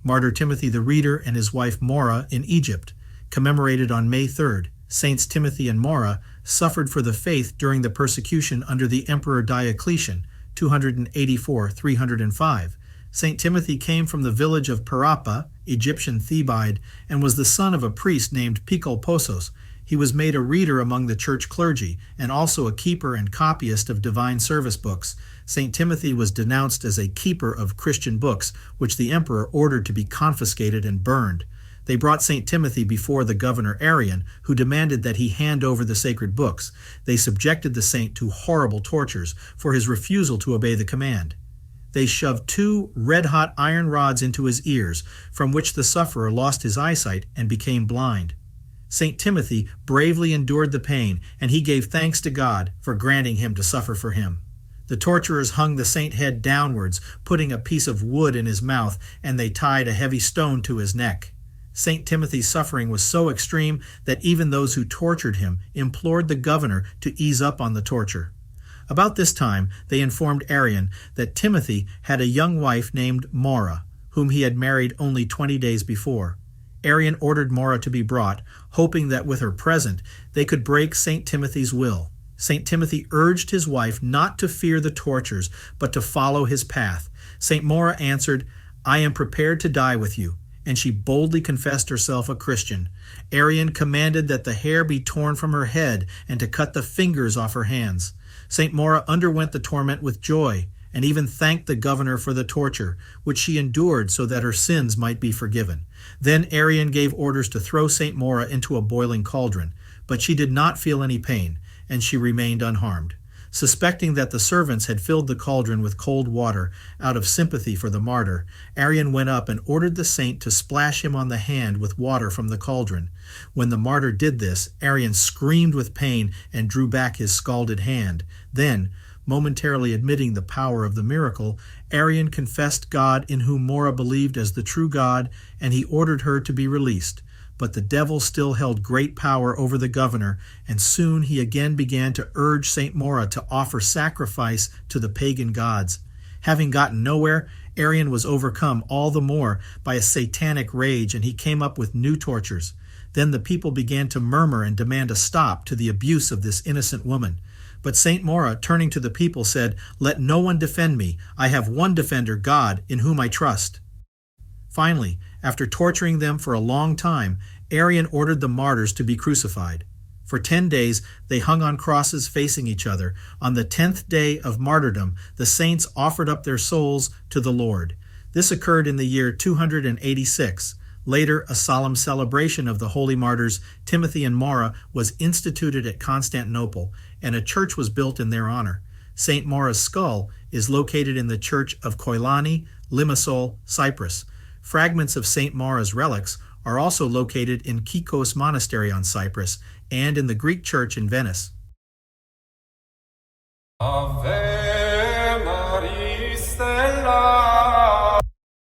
Martyr Timothy the Reader and his wife Maura in Egypt, commemorated on May 3rd. Saints Timothy and Maura suffered for the faith during the persecution under the Emperor Diocletian, 284-305. Saint Timothy came from the village of Parapa, Egyptian Thebaid, and was the son of a priest named Picolposos. He was made a reader among the church clergy, and also a keeper and copyist of divine service books. Saint Timothy was denounced as a keeper of Christian books, which the emperor ordered to be confiscated and burned. They brought Saint Timothy before the governor Arian, who demanded that he hand over the sacred books. They subjected the saint to horrible tortures for his refusal to obey the command. They shoved 2 red-hot iron rods into his ears, from which the sufferer lost his eyesight and became blind. Saint Timothy bravely endured the pain, and he gave thanks to God for granting him to suffer for him. The torturers hung the saint head downwards, putting a piece of wood in his mouth, and they tied a heavy stone to his neck. Saint Timothy's suffering was so extreme that even those who tortured him implored the governor to ease up on the torture. About this time, they informed Arian that Timothy had a young wife named Maura, whom he had married only 20 days before. Arian ordered Maura to be brought, hoping that with her present, they could break Saint Timothy's will. Saint Timothy urged his wife not to fear the tortures, but to follow his path. Saint Maura answered, "I am prepared to die with you," and she boldly confessed herself a Christian. Arian commanded that the hair be torn from her head and to cut the fingers off her hands. Saint Maura underwent the torment with joy, and even thanked the governor for the torture, which she endured so that her sins might be forgiven. Then Arian gave orders to throw Saint Maura into a boiling cauldron, but she did not feel any pain, and she remained unharmed. Suspecting that the servants had filled the cauldron with cold water out of sympathy for the martyr, Arian went up and ordered the saint to splash him on the hand with water from the cauldron. When the martyr did this, Arian screamed with pain and drew back his scalded hand. Then, momentarily admitting the power of the miracle, Arian confessed God in whom Maura believed as the true God, and he ordered her to be released. But the devil still held great power over the governor, and soon he again began to urge Saint Maura to offer sacrifice to the pagan gods. Having gotten nowhere, Arian was overcome all the more by a satanic rage, and he came up with new tortures. Then the people began to murmur and demand a stop to the abuse of this innocent woman. But Saint Maura, turning to the people, said, "Let no one defend me. I have one defender, God, in whom I trust." Finally, after torturing them for a long time, Arian ordered the martyrs to be crucified. For 10 days, they hung on crosses facing each other. On the 10th day of martyrdom, the saints offered up their souls to the Lord. This occurred in the year 286. Later, a solemn celebration of the holy martyrs Timothy and Maura was instituted at Constantinople, and a church was built in their honor. Saint Maura's skull is located in the church of Koilani, Limassol, Cyprus. Fragments of Saint Maura's relics are also located in Kikos Monastery on Cyprus and in the Greek church in Venice. Ave Maria Stella